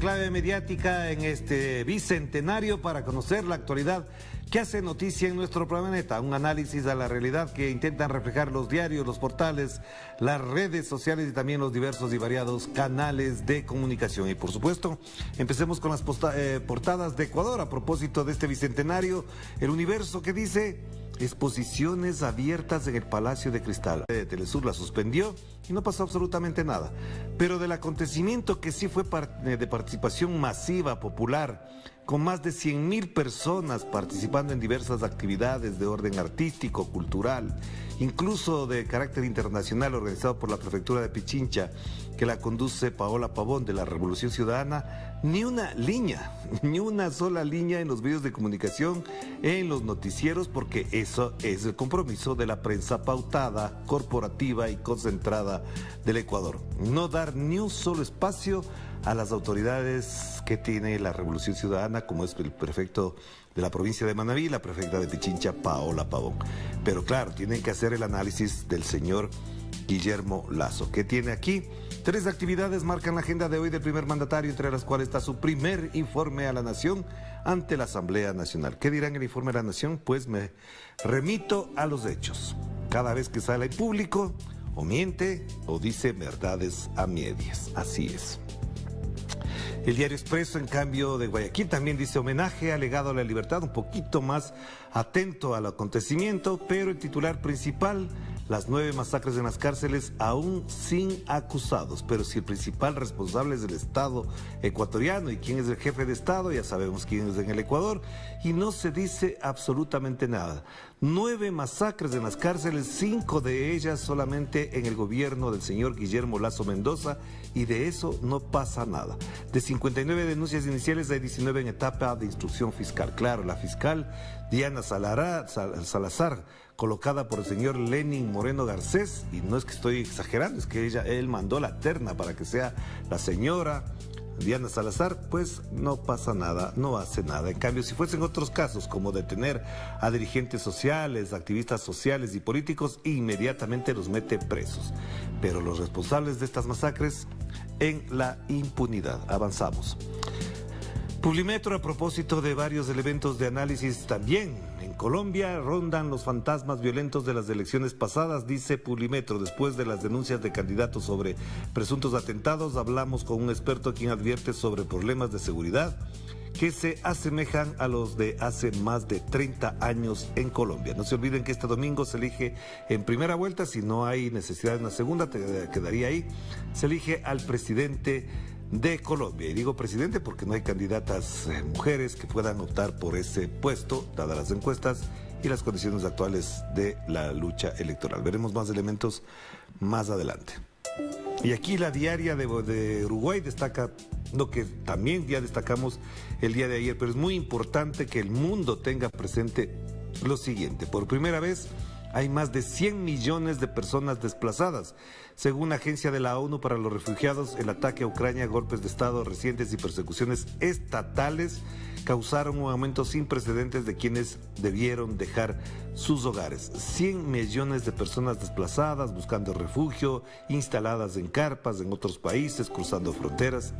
clave mediática en este bicentenario para conocer la actualidad que hace noticia en nuestro planeta. Un análisis a la realidad que intentan reflejar los diarios, los portales, las redes sociales y también los diversos y variados canales de comunicación. Y por supuesto, empecemos con las portadas de Ecuador a propósito de este bicentenario. El Universo, que dice: exposiciones abiertas en el Palacio de Cristal. Telesur la suspendió y no pasó absolutamente nada. Pero del acontecimiento que sí fue de participación masiva, popular, con más de 100.000 personas participando en diversas actividades de orden artístico, cultural, incluso de carácter internacional, organizado por la Prefectura de Pichincha, que la conduce Paola Pavón, de la Revolución Ciudadana. Ni una línea, ni una sola línea en los medios de comunicación, en los noticieros, porque eso es el compromiso de la prensa pautada, corporativa y concentrada del Ecuador. No dar ni un solo espacio a las autoridades que tiene la Revolución Ciudadana, como es el prefecto de la provincia de Manabí, la prefecta de Pichincha, Paola Pavón. Pero claro, tienen que hacer el análisis del señor Guillermo Lasso. ¿Qué tiene aquí? 3 actividades marcan la agenda de hoy del primer mandatario, entre las cuales está su primer informe a la nación ante la Asamblea Nacional. ¿Qué dirá en el informe a la nación? Pues me remito a los hechos. Cada vez que sale en público, o miente o dice verdades a medias. Así es. El Diario Expreso, en cambio, de Guayaquil, también dice: homenaje al legado a la libertad, un poquito más atento al acontecimiento, pero el titular principal: las 9 masacres en las cárceles aún sin acusados. Pero si el principal responsable es el Estado ecuatoriano, y quién es el jefe de Estado, ya sabemos quién es en el Ecuador, y no se dice absolutamente nada. 9 masacres en las cárceles, 5 de ellas solamente en el gobierno del señor Guillermo Lasso Mendoza, y de eso no pasa nada. De 59 denuncias iniciales hay 19 en etapa de instrucción fiscal. Claro, la fiscal Diana Salazar, colocada por el señor Lenin Moreno Garcés, y no es que estoy exagerando, es que él mandó la terna para que sea la señora Diana Salazar, pues no pasa nada, no hace nada. En cambio, si fuesen otros casos, como detener a dirigentes sociales, activistas sociales y políticos, inmediatamente los mete presos. Pero los responsables de estas masacres en la impunidad. Avanzamos. Publimetro, a propósito de varios elementos de análisis también. En Colombia rondan los fantasmas violentos de las elecciones pasadas, dice Publimetro. Después de las denuncias de candidatos sobre presuntos atentados, hablamos con un experto quien advierte sobre problemas de seguridad que se asemejan a los de hace más de 30 años en Colombia. No se olviden que este domingo se elige en primera vuelta, si no hay necesidad de una segunda, quedaría ahí, se elige al presidente de Colombia. Y digo presidente porque no hay candidatas mujeres que puedan optar por ese puesto, dadas las encuestas y las condiciones actuales de la lucha electoral. Veremos más elementos más adelante. Y aquí la diaria de Uruguay destaca lo que también ya destacamos el día de ayer, pero es muy importante que el mundo tenga presente lo siguiente. Por primera vez hay más de 100 millones de personas desplazadas. Según la Agencia de la ONU para los Refugiados, el ataque a Ucrania, golpes de Estado recientes y persecuciones estatales causaron un aumento sin precedentes de quienes debieron dejar sus hogares. 100 millones de personas desplazadas, buscando refugio, instaladas en carpas en otros países, cruzando fronteras.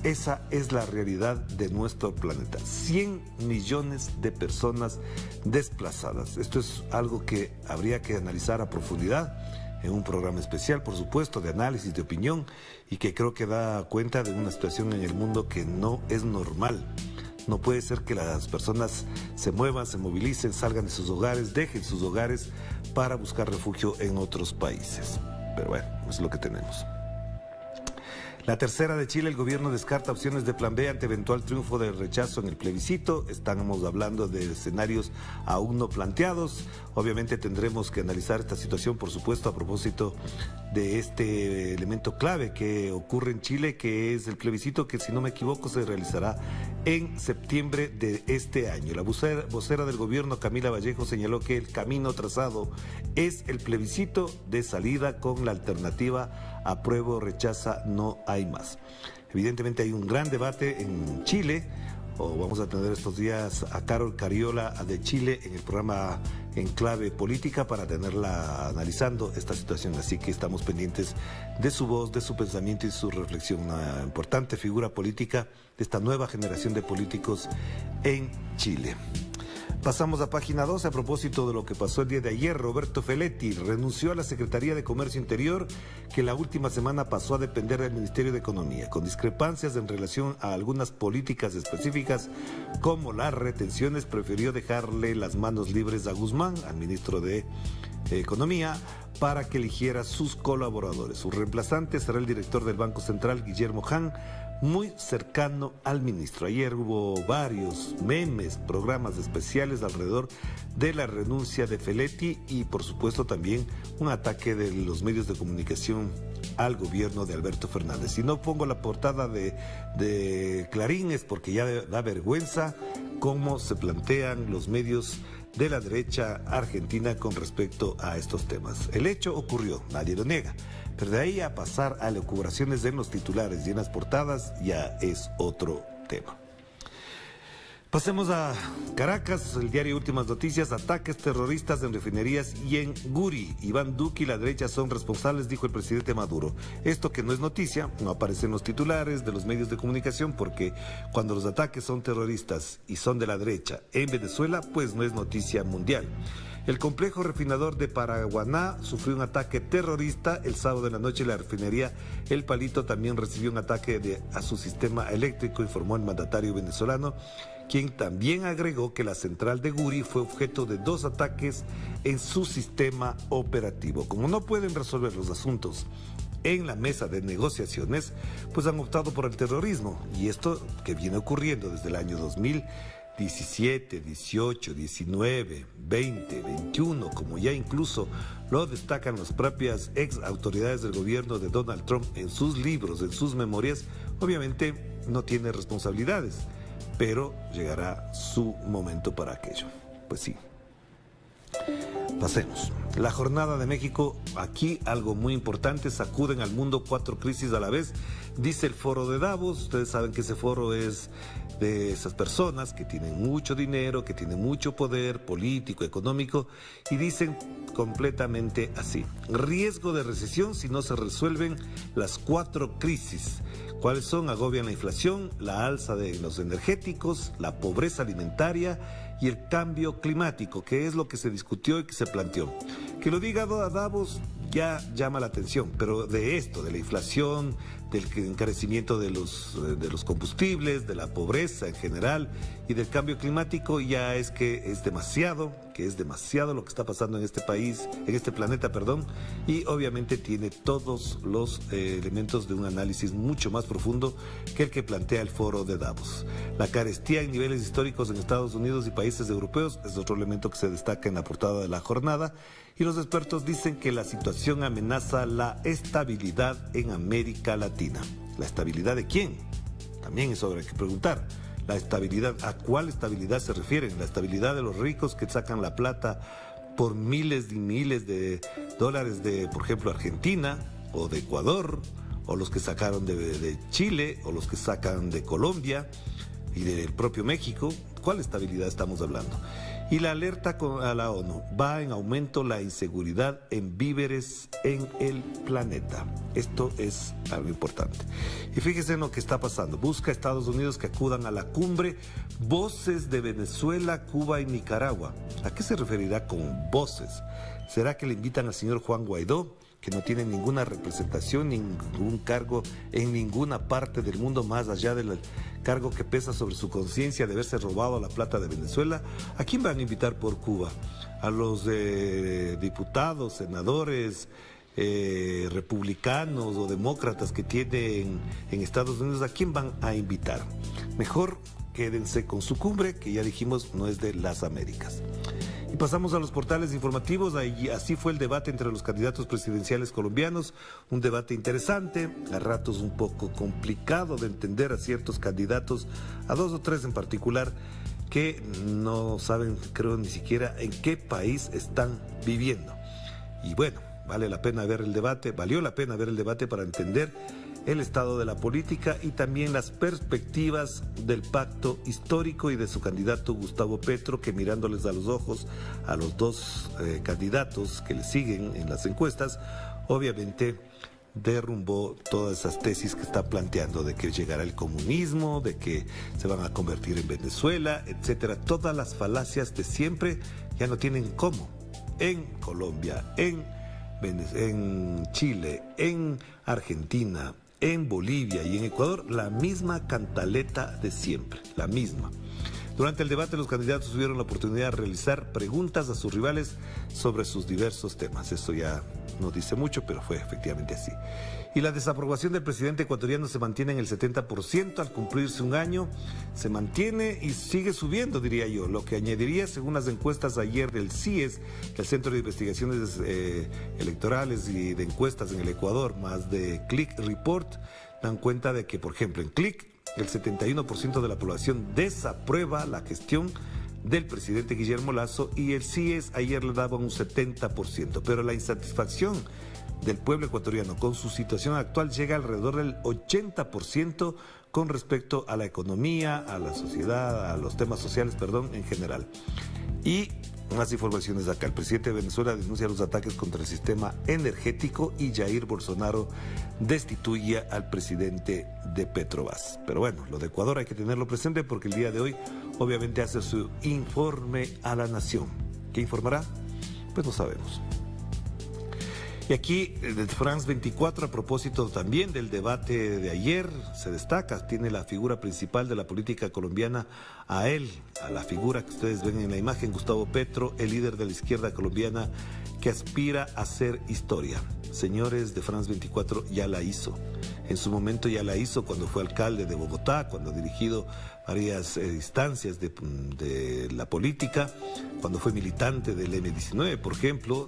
Esa es la realidad de nuestro planeta. 100 millones de personas desplazadas. Esto es algo que habría que analizar a profundidad en un programa especial, por supuesto, de análisis, de opinión, y que creo que da cuenta de una situación en el mundo que no es normal. No puede ser que las personas se muevan, se movilicen, salgan de sus hogares, dejen sus hogares para buscar refugio en otros países. Pero bueno, es lo que tenemos. La tercera de Chile: el gobierno descarta opciones de plan B ante eventual triunfo del rechazo en el plebiscito. Estamos hablando de escenarios aún no planteados. Obviamente tendremos que analizar esta situación, por supuesto, a propósito de este elemento clave que ocurre en Chile, que es el plebiscito, que si no me equivoco se realizará en septiembre de este año. La vocera del gobierno, Camila Vallejo, señaló que el camino trazado es el plebiscito de salida con la alternativa apruebo, rechaza, no hay más. Evidentemente hay un gran debate en Chile, o vamos a tener estos días a Carol Cariola de Chile en el programa En Clave Política para tenerla analizando esta situación. Así que estamos pendientes de su voz, de su pensamiento y su reflexión. Una importante figura política de esta nueva generación de políticos en Chile. Pasamos a página 12 a propósito de lo que pasó el día de ayer. Roberto Feletti renunció a la Secretaría de Comercio Interior, que la última semana pasó a depender del Ministerio de Economía, con discrepancias en relación a algunas políticas específicas como las retenciones. Prefirió dejarle las manos libres a Guzmán, al ministro de Economía, para que eligiera sus colaboradores. Su reemplazante será el director del Banco Central, Guillermo Hahn, muy cercano al ministro. Ayer hubo varios memes, programas especiales alrededor de la renuncia de Feletti y por supuesto también un ataque de los medios de comunicación al gobierno de Alberto Fernández. Si no pongo la portada de Clarín es porque ya da vergüenza cómo se plantean los medios de la derecha argentina con respecto a estos temas. El hecho ocurrió, nadie lo niega, pero de ahí a pasar a elucubraciones en los titulares y en las portadas ya es otro tema. Pasemos a Caracas, el diario Últimas Noticias. Ataques terroristas en refinerías y en Guri. Iván Duque y la derecha son responsables, dijo el presidente Maduro. Esto, que no es noticia, no aparece en los titulares de los medios de comunicación, porque cuando los ataques son terroristas y son de la derecha en Venezuela, pues no es noticia mundial. El complejo refinador de Paraguaná sufrió un ataque terrorista el sábado de la noche. La refinería El Palito también recibió un ataque a su sistema eléctrico, informó el mandatario venezolano, quien también agregó que la central de Guri fue objeto de 2 ataques en su sistema operativo. Como no pueden resolver los asuntos en la mesa de negociaciones, pues han optado por el terrorismo. Y esto que viene ocurriendo desde el año 2017, 18, 19, 20, 21, como ya incluso lo destacan las propias ex autoridades del gobierno de Donald Trump en sus libros, en sus memorias. Obviamente no tiene responsabilidades, pero llegará su momento para aquello. Pues sí. Pasemos. La Jornada de México, aquí algo muy importante: sacuden al mundo 4 crisis a la vez, dice el foro de Davos. Ustedes saben que ese foro es de esas personas que tienen mucho dinero, que tienen mucho poder político, económico, y dicen completamente así: riesgo de recesión si no se resuelven las 4 crisis. ¿Cuáles son? Agobian la inflación, la alza de los energéticos, la pobreza alimentaria y el cambio climático, que es lo que se discutió y que se planteó. Que lo diga a Davos ya llama la atención, pero de esto, de la inflación, del encarecimiento de los combustibles, de la pobreza en general y del cambio climático, ya es que es demasiado lo que está pasando en este país, en este planeta, y obviamente tiene todos los elementos de un análisis mucho más profundo que el que plantea el foro de Davos. La carestía en niveles históricos en Estados Unidos y países europeos es otro elemento que se destaca en la portada de la jornada, y los expertos dicen que la situación amenaza la estabilidad en América Latina. ¿La estabilidad de quién? También eso habrá que preguntar. La estabilidad, ¿a cuál estabilidad se refieren? ¿La estabilidad de los ricos que sacan la plata por miles y miles de dólares de, por ejemplo, Argentina o de Ecuador, o los que sacaron de Chile, o los que sacan de Colombia y del propio México? ¿Cuál estabilidad estamos hablando? Y la alerta a la ONU: va en aumento la inseguridad en víveres en el planeta. Esto es algo importante. Y fíjense en lo que está pasando. Busca Estados Unidos que acudan a la cumbre voces de Venezuela, Cuba y Nicaragua. ¿A qué se referirá con voces? ¿Será que le invitan al señor Juan Guaidó, que no tiene ninguna representación, ningún cargo en ninguna parte del mundo más allá del cargo que pesa sobre su conciencia de haberse robado la plata de Venezuela? ¿A quién van a invitar por Cuba? ¿A los diputados, senadores, republicanos o demócratas que tienen en Estados Unidos? ¿A quién van a invitar? Mejor quédense con su cumbre, que ya dijimos no es de las Américas. Y pasamos a los portales informativos. Así fue el debate entre los candidatos presidenciales colombianos, un debate interesante, a ratos un poco complicado de entender a ciertos candidatos, a 2 o 3 en particular, que no saben, creo, ni siquiera en qué país están viviendo. Y bueno, valió la pena ver el debate para entender el estado de la política y también las perspectivas del pacto histórico y de su candidato Gustavo Petro, que mirándoles a los ojos a los dos candidatos que le siguen en las encuestas, obviamente derrumbó todas esas tesis que está planteando de que llegará el comunismo, de que se van a convertir en Venezuela, etcétera. Todas las falacias de siempre ya no tienen cómo. En Colombia, en Chile, en Argentina, en Bolivia y en Ecuador, la misma cantaleta de siempre, la misma. Durante el debate, los candidatos tuvieron la oportunidad de realizar preguntas a sus rivales sobre sus diversos temas. Eso ya no dice mucho, pero fue efectivamente así. Y la desaprobación del presidente ecuatoriano se mantiene en el 70% al cumplirse un año. Se mantiene y sigue subiendo, diría yo. Lo que añadiría, según las encuestas ayer del CIES, el Centro de Investigaciones Electorales y de Encuestas en el Ecuador, más de Click Report, dan cuenta de que, por ejemplo, en Click, el 71% de la población desaprueba la gestión del presidente Guillermo Lasso y el CIES ayer le daba un 70%, pero la insatisfacción del pueblo ecuatoriano con su situación actual llega alrededor del 80% con respecto a la economía, a la sociedad, a los temas sociales, en general. Y más informaciones acá. El presidente de Venezuela denuncia los ataques contra el sistema energético y Jair Bolsonaro destituye al presidente de Petrobras. Pero bueno, lo de Ecuador hay que tenerlo presente porque el día de hoy obviamente hace su informe a la nación. ¿Qué informará? Pues no sabemos. Y aquí, de France 24, a propósito también del debate de ayer, se destaca, tiene la figura principal de la política colombiana a él, a la figura que ustedes ven en la imagen, Gustavo Petro, el líder de la izquierda colombiana que aspira a hacer historia. Señores de France 24, ya la hizo. En su momento ya la hizo cuando fue alcalde de Bogotá, cuando ha dirigido varias instancias de la política, cuando fue militante del M19, por ejemplo.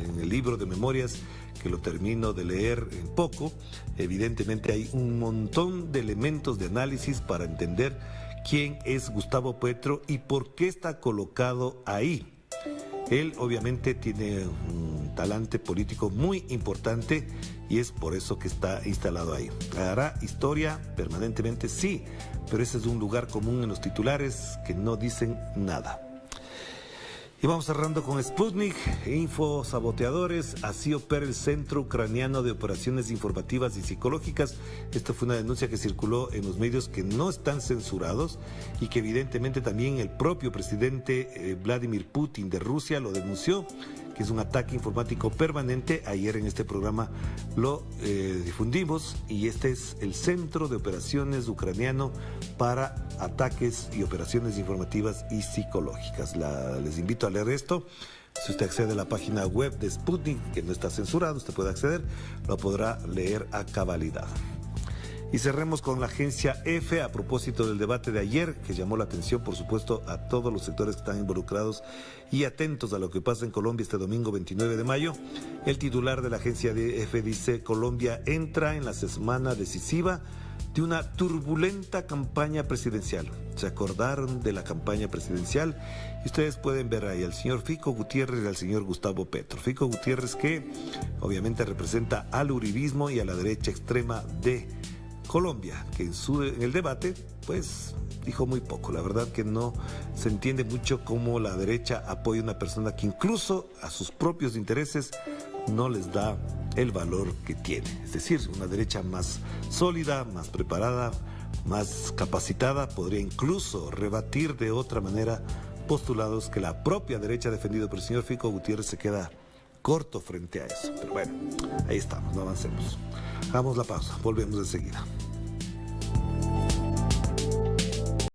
En el libro de memorias, que lo termino de leer en poco, evidentemente hay un montón de elementos de análisis para entender quién es Gustavo Petro y por qué está colocado ahí. Él obviamente tiene un talante político muy importante y es por eso que está instalado ahí. ¿Hará historia permanentemente? Sí, pero ese es un lugar común en los titulares que no dicen nada. Y vamos cerrando con Sputnik, infosaboteadores, así opera el Centro Ucraniano de Operaciones Informativas y Psicológicas. Esta fue una denuncia que circuló en los medios que no están censurados y que evidentemente también el propio presidente Vladimir Putin de Rusia lo denunció, que es un ataque informático permanente. Ayer en este programa lo difundimos y este es el Centro de Operaciones Ucraniano para Ataques y Operaciones Informativas y Psicológicas. Les invito a leer esto. Si usted accede a la página web de Sputnik, que no está censurado, usted puede acceder, lo podrá leer a cabalidad. Y cerremos con la agencia EFE a propósito del debate de ayer, que llamó la atención, por supuesto, a todos los sectores que están involucrados y atentos a lo que pasa en Colombia este domingo 29 de mayo. El titular de la agencia de EFE dice: Colombia entra en la semana decisiva de una turbulenta campaña presidencial. Se acordaron de la campaña presidencial y ustedes pueden ver ahí al señor Fico Gutiérrez y al señor Gustavo Petro. Fico Gutiérrez, que obviamente representa al uribismo y a la derecha extrema de Colombia, que en el debate pues dijo muy poco. La verdad que no se entiende mucho cómo la derecha apoya a una persona que incluso a sus propios intereses no les da el valor que tiene. Es decir, una derecha más sólida, más preparada, más capacitada, podría incluso rebatir de otra manera postulados que la propia derecha defendida por el señor Fico Gutiérrez se queda corto frente a eso. Pero bueno, ahí estamos, no avancemos. Hagamos la pausa, volvemos enseguida.